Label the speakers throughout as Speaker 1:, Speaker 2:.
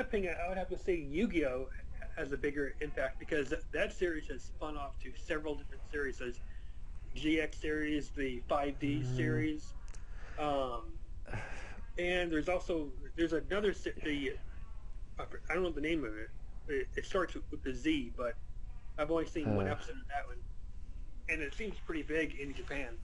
Speaker 1: opinion, I would have to say Yu-Gi-Oh has a bigger impact because that series has spun off to several different series. There's GX series, the 5D series, um, and there's another the I don't know the name of it. It starts with the Z, but I've only seen one
Speaker 2: Uh,
Speaker 1: episode of that one, and it seems pretty big in Japan.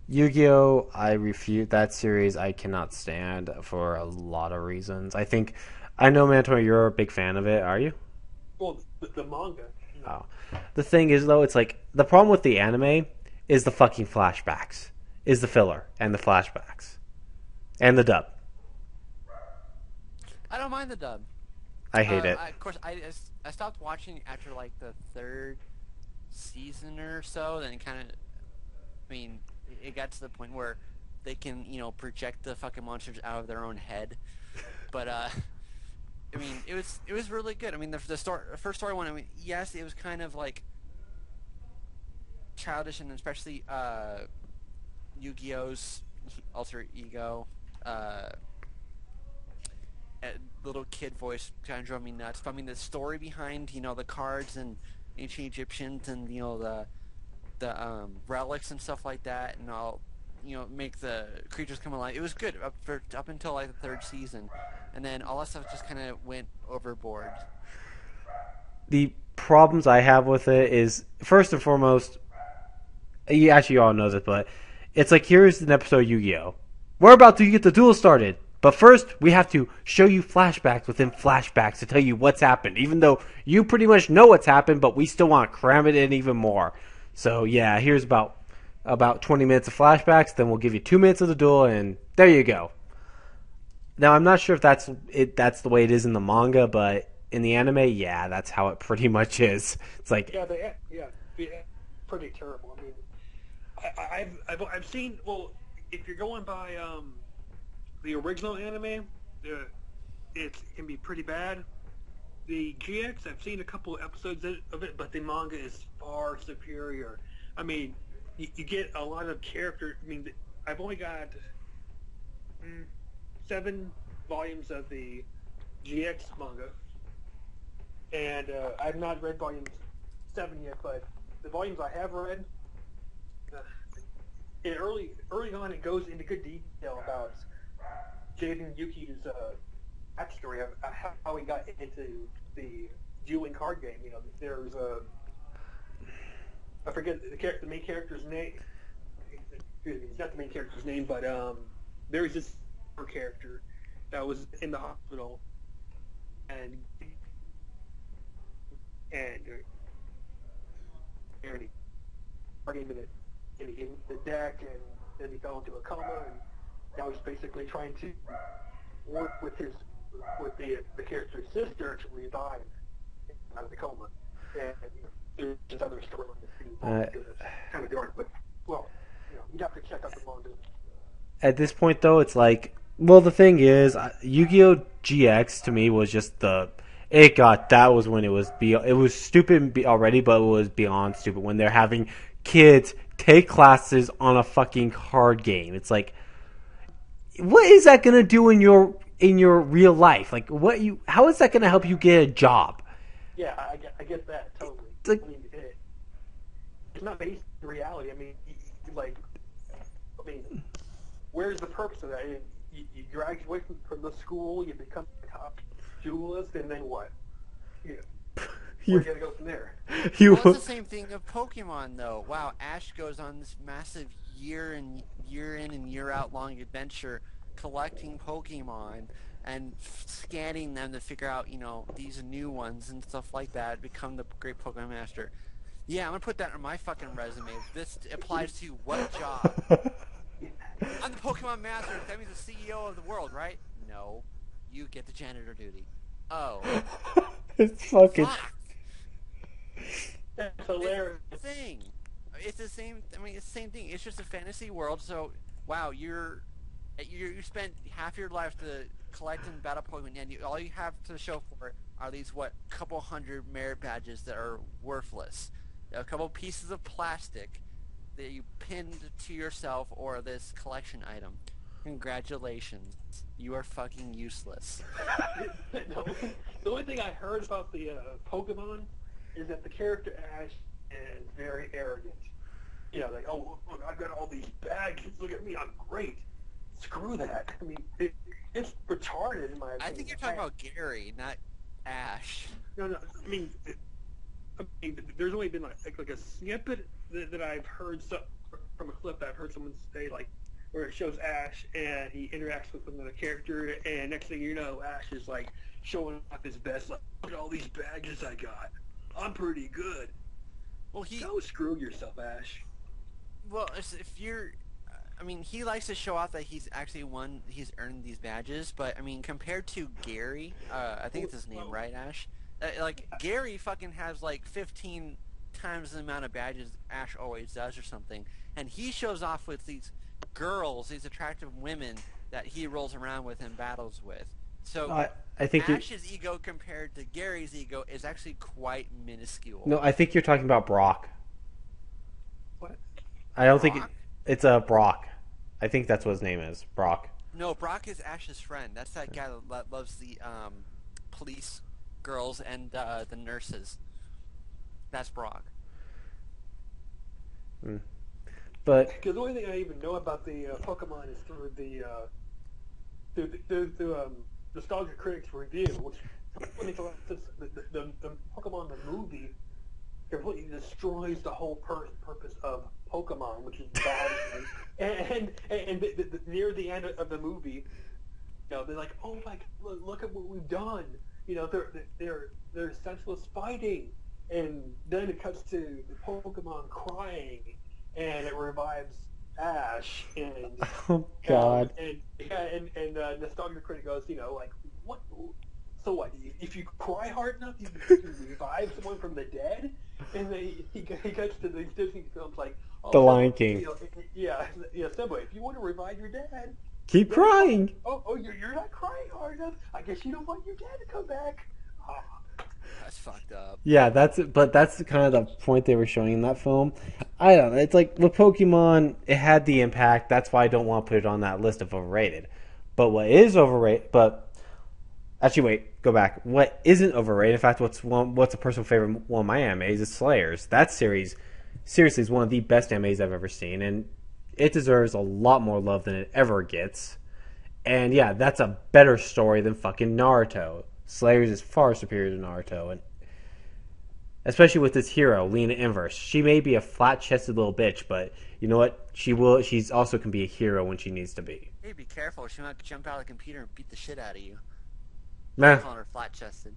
Speaker 2: Yu-Gi-Oh! I refute that series. I cannot stand for a lot of reasons. I know, Mantor, you're a big fan of it. Are you?
Speaker 1: Well, the manga, you know.
Speaker 2: Oh. The thing is, though, it's like the problem with the anime is the fucking flashbacks, is the filler and the flashbacks and the dub.
Speaker 3: I don't mind the dub.
Speaker 2: I hate it.
Speaker 3: Of course, I stopped watching after like the third season or so. Then kind of, I mean, it got to the point where they can project the fucking monsters out of their own head. But I mean, it was really good. I mean, the first story one. I mean, yes, it was kind of like childish, and especially Yu-Gi-Oh's alter ego. Uh, Little kid voice kind of drove me nuts. But I mean, the story behind the cards and ancient Egyptians and the relics and stuff like that, and all make the creatures come alive. It was good up until like the third season, and then all that stuff just kind of went overboard.
Speaker 2: The problems I have with it is, first and foremost, you actually all know this, but it's like, here's an episode of Yu-Gi-Oh! We're about to get the duel started. But first, we have to show you flashbacks within flashbacks to tell you what's happened, even though you pretty much know what's happened, but we still want to cram it in even more. So yeah, here's about 20 minutes of flashbacks, then we'll give you 2 minutes of the duel, and there you go. Now, I'm not sure if that's the way it is in the manga, but in the anime, yeah, that's how it pretty much is. It's like,
Speaker 1: Yeah, pretty terrible. I mean, I've seen. Well, if you're going by the original anime, it can be pretty bad. The GX, I've seen a couple episodes of it, but the manga is far superior. I mean, you get a lot of character. I mean, I've only got 7 volumes of the GX manga, and I've not read volumes 7 yet. But the volumes I have read, uh, early on, it goes into good detail about Jaden Yuki's backstory of how he got into the dueling card game. There's I forget the main character's name. Excuse me, it's not the main character's name, but there's this character that was in the hospital, and and he card game in the deck, and then he fell into a coma, and now he's basically trying to work with the character's sister to revive him out of the coma. And there's just other storylines that it's kind of dark, but well, you'd have to check out the manga.
Speaker 2: at this point, though, it's like, well, the thing is, Yu-Gi-Oh! GX to me was just that was when it was stupid already, but it was beyond stupid when they're having kids take classes on a fucking card game. It's like, what is that gonna do in your real life? Like, how is that gonna help you get a job?
Speaker 1: Yeah, I get that totally.
Speaker 2: It's like,
Speaker 1: I mean, it's not based in reality. I mean, where's the purpose of that? You graduate from the school, you become a top duelist, and then what? Yeah. Where are you gonna go from there?
Speaker 2: you
Speaker 3: Well, it's the same thing of Pokemon, though. Wow, Ash goes on this massive year in and year out long adventure collecting Pokemon and scanning them to figure out, these new ones and stuff like that, become the great Pokemon master. Yeah, I'm gonna put that on my fucking resume. This applies to what job? I'm the Pokemon master. That means the CEO of the world, right? No, you get the janitor duty. Oh,
Speaker 2: it's fucking.
Speaker 3: fuck.
Speaker 1: That's hilarious.
Speaker 3: It's the thing. It's the same. I mean, it's the same thing. It's just a fantasy world. So, wow, you spent half your life to collect and battle Pokemon, and all you have to show for it are these couple hundred merit badges that are worthless. A couple pieces of plastic that you pinned to yourself, or this collection item. Congratulations. You are fucking useless.
Speaker 1: The only thing I heard about the Pokemon is that the character Ash is very arrogant. You know, like, oh, look, I've got all these bags. Look at me, I'm great. Screw that. I mean, it's retarded in my opinion.
Speaker 3: I think you're talking about Gary, not Ash.
Speaker 1: No. I mean, there's only been like a snippet that I've heard from a clip that I've heard someone say, like, where it shows Ash and he interacts with another character, and next thing you know, Ash is like showing off his best. Like, look at all these badges I got. I'm pretty good.
Speaker 3: Well,
Speaker 1: Go screw yourself, Ash.
Speaker 3: Well, if you're, I mean, he likes to show off that he's actually he's earned these badges, but I mean, compared to Gary, I think it's his name, right, Ash? Like, Gary fucking has like 15 times the amount of badges Ash always does or something, and he shows off with these girls, these attractive women that he rolls around with and battles with. So
Speaker 2: I think
Speaker 3: Ash's ego compared to Gary's ego is actually quite minuscule.
Speaker 2: No, I think you're talking about Brock.
Speaker 1: What?
Speaker 2: I don't think it's Brock. I think that's what his name is, Brock.
Speaker 3: No, Brock is Ash's friend. That's that guy that loves the police girls and the nurses. That's Brock.
Speaker 2: But
Speaker 1: because the only thing I even know about the Pokemon is through the Nostalgia Critics review, which the Pokemon the movie completely destroys the whole purpose of Pokemon, which is bad. and near the end of the movie, you know, they're like, oh my God, look at what we've done. You know, they're senseless fighting, and then it cuts to the Pokemon crying, and it revives Ash, and
Speaker 2: oh God,
Speaker 1: and Nostalgia Critic goes, you know, like, what? So what? If you cry hard enough, you can revive someone from the dead. And then he gets to these Disney films like
Speaker 2: The Lion King.
Speaker 1: You know, yeah, Simba. If you want to revive your dad,
Speaker 2: keep crying.
Speaker 1: You're not crying hard enough. I guess you don't want your dad to come back.
Speaker 3: That's fucked up.
Speaker 2: Yeah, that's kind of the point they were showing in that film. I don't know. It's like with Pokemon, it had the impact. That's why I don't want to put it on that list of overrated. But what is overrated? But actually, wait, go back. What isn't overrated? In fact, what's a personal favorite one of my animes is Slayers. That series, seriously, is one of the best animes I've ever seen, and it deserves a lot more love than it ever gets. And yeah, that's a better story than fucking Naruto. Slayers is far superior to Naruto, and especially with this hero, Lena Inverse. She may be a flat-chested little bitch, but you know what? She's also can be a hero when she needs to be.
Speaker 3: Hey, be careful. She might jump out of the computer and beat the shit out of you.
Speaker 2: Nah.
Speaker 3: Calling her flat-chested.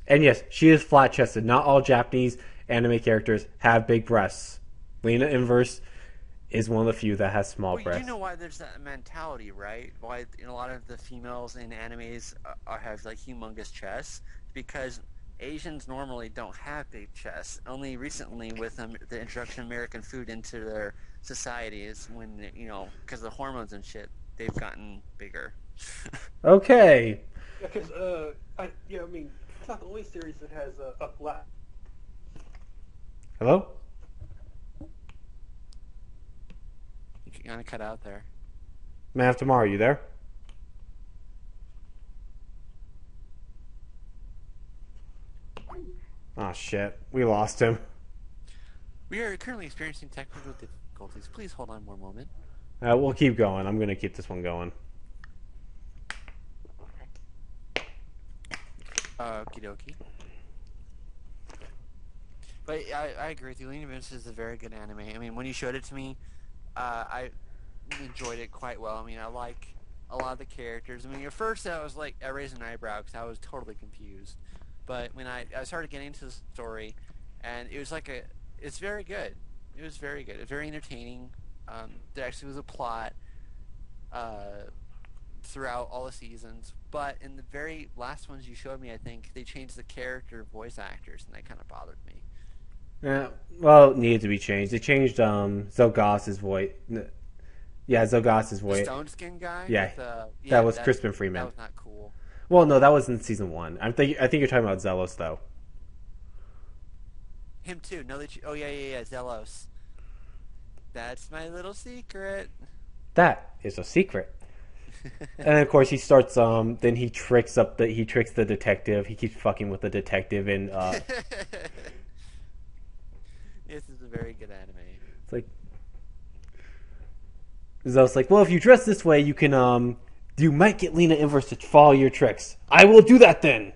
Speaker 2: And yes, she is flat-chested. Not all Japanese anime characters have big breasts. Lena Inverse is one of the few that has small breasts.
Speaker 3: You know why there's that mentality, right? Why a lot of the females in animes have like humongous chests? Because Asians normally don't have big chests. Only recently, with the introduction of American food into their societies, when because of the hormones and shit, they've gotten bigger.
Speaker 2: Okay.
Speaker 1: Yeah, because I mean, it's not the only series that has a flat.
Speaker 2: Hello?
Speaker 3: You kind of cut out there.
Speaker 2: Man of Tomorrow, you there? Oh shit, we lost him.
Speaker 3: We are currently experiencing technical difficulties. Please hold on one moment.
Speaker 2: We'll keep going. I'm gonna keep this one going.
Speaker 3: Okie dokie. But I agree with you. Lena Inverse is a very good anime. I mean, when you showed it to me, I enjoyed it quite well. I mean, I like a lot of the characters. I mean, at first I was like, I raised an eyebrow because I was totally confused. But when I started getting into the story, and it was like it's very good. It was very good. It's very entertaining. There actually was a plot throughout all the seasons. But in the very last ones you showed me, I think, they changed the character voice actors, and that kind of bothered me.
Speaker 2: Yeah, well, it needed to be changed. They changed Zelgas's voice. Yeah, Zelgas's voice.
Speaker 3: The stone skin guy?
Speaker 2: Yeah,
Speaker 3: With,
Speaker 2: that was Crispin Freeman.
Speaker 3: That was not cool.
Speaker 2: Well, no, that was in season 1. I think you're talking about Zelos, though.
Speaker 3: Him too. No, yeah, Zelos. That's my little secret.
Speaker 2: That is a secret. And of course he starts. Then he tricks the detective. He keeps fucking with the detective, and
Speaker 3: This is a very good anime.
Speaker 2: it's like, Zel's like, well, if you dress this way, you can you might get Lena Inverse to follow your tricks. I will do that then.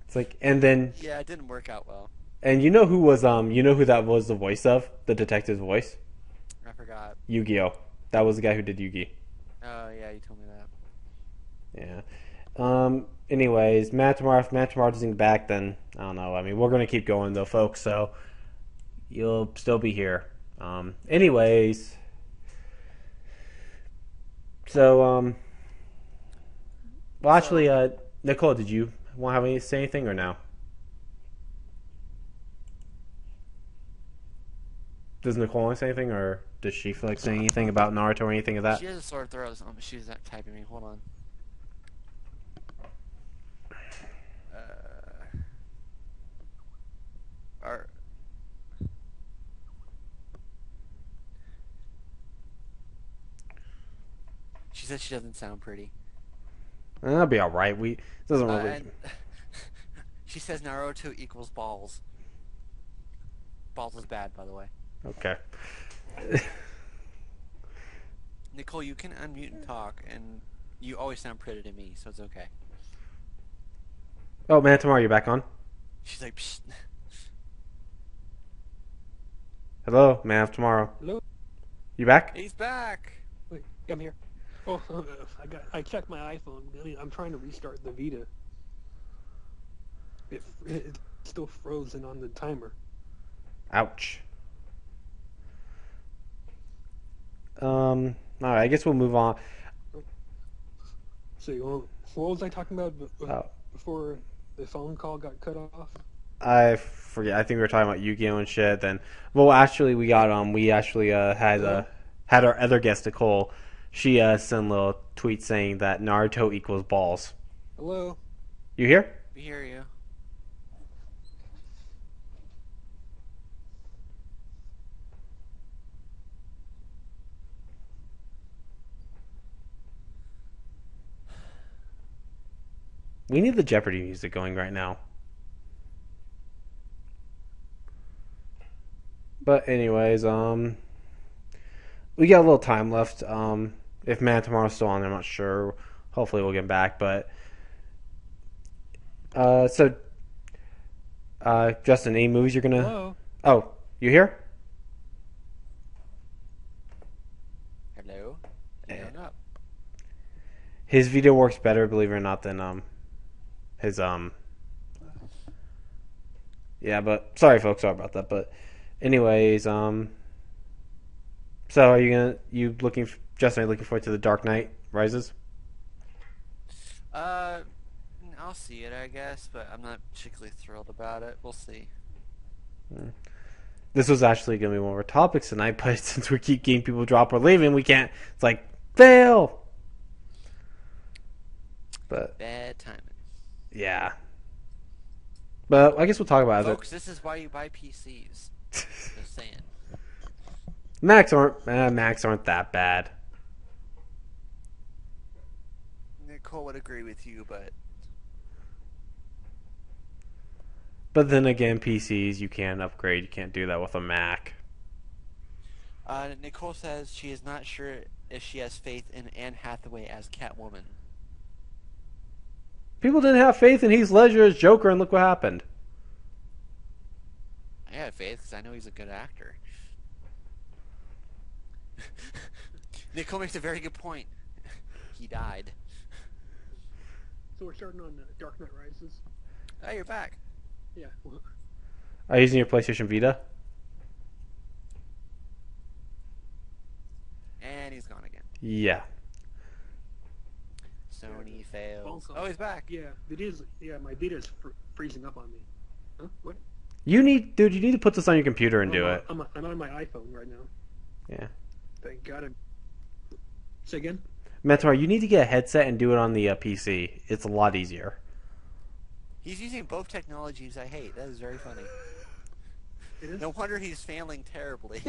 Speaker 2: It's like, and then
Speaker 3: Yeah, it didn't work out well.
Speaker 2: and you know who that was the voice of the detective's voice?
Speaker 3: I forgot.
Speaker 2: Yu-Gi-Oh. That was the guy who did Yu-Gi.
Speaker 3: Oh yeah, you told me that.
Speaker 2: Yeah. Anyways, Matt tomorrow. If Matt tomorrow doesn't get back, then I don't know. I mean, we're gonna keep going though, folks. So you'll still be here. Anyways. So well, actually, Nicole, did you want to say anything or no? Does Nicole want to say anything, or does she feel like saying anything about Naruto or anything of that?
Speaker 3: She has a sore throat. She's not typing me. Hold on. Or she said she doesn't sound pretty.
Speaker 2: That'll be all right. It doesn't really.
Speaker 3: And she says Naruto equals balls. Balls is bad, by the way.
Speaker 2: Okay.
Speaker 3: Nicole, you can unmute and talk, and you always sound pretty to me, so it's okay.
Speaker 2: Oh man, tomorrow you're back on.
Speaker 3: She's like, psst.
Speaker 2: Hello, man. Of tomorrow.
Speaker 1: Hello?
Speaker 2: You back?
Speaker 3: He's back.
Speaker 1: Wait, I'm here. Oh, I checked my iPhone. I'm trying to restart the Vita. It's still frozen on the timer.
Speaker 2: Ouch. All right. I guess we'll move on.
Speaker 1: So, what was I talking about
Speaker 2: Oh.
Speaker 1: before the phone call got cut off?
Speaker 2: I forget. I think we were talking about Yu-Gi-Oh and shit. Then, well, actually, we had our other guest Nicole. She sent a little tweet saying that Naruto equals balls.
Speaker 1: Hello?
Speaker 2: You here?
Speaker 3: We hear you.
Speaker 2: We need the Jeopardy music going right now. But anyways, we got a little time left. If Man Tomorrow's still on, I'm not sure. Hopefully we'll get back. But Justin, any movies you're gonna?
Speaker 1: Hello?
Speaker 2: Oh, you here?
Speaker 3: Hello? You hung up.
Speaker 2: His video works better, believe it or not, than his Yeah, but sorry, folks, sorry about that. But anyways, so are Justin? Are you looking forward to The Dark Knight Rises?
Speaker 3: I'll see it, I guess, but I'm not particularly thrilled about it. We'll see.
Speaker 2: This was actually going to be one of our topics tonight, but since we keep getting people drop or leaving, we can't. It's like fail. But
Speaker 3: Bad timing.
Speaker 2: yeah. But I guess we'll talk about it.
Speaker 3: Folks, this is why you buy PCs. Just saying.
Speaker 2: Macs aren't that bad.
Speaker 3: Nicole would agree with you, but
Speaker 2: then again, PCs you can't upgrade. You can't do that with a Mac.
Speaker 3: Nicole says she is not sure if she has faith in Anne Hathaway as Catwoman.
Speaker 2: People didn't have faith in Heath Ledger as Joker, and look what happened.
Speaker 3: I have faith because I know he's a good actor. Nicole makes a very good point. He died.
Speaker 1: So we're starting on Dark Knight Rises.
Speaker 3: Oh, you're back.
Speaker 1: Yeah.
Speaker 2: Are you using your PlayStation Vita?
Speaker 3: And he's gone again.
Speaker 2: Yeah.
Speaker 3: Sony fails.
Speaker 1: Phone call.
Speaker 3: Oh, he's back.
Speaker 1: Yeah, it is. Yeah, my Vita's freezing up on me. Huh? What?
Speaker 2: You need to put this on your computer and do it.
Speaker 1: I'm on my iPhone right now.
Speaker 2: Yeah.
Speaker 1: Thank God. Say again?
Speaker 2: Metamar, you need to get a headset and do it on the PC. It's a lot easier.
Speaker 3: He's using both technologies I hate. That is very funny.
Speaker 1: It is.
Speaker 3: No wonder he's failing terribly.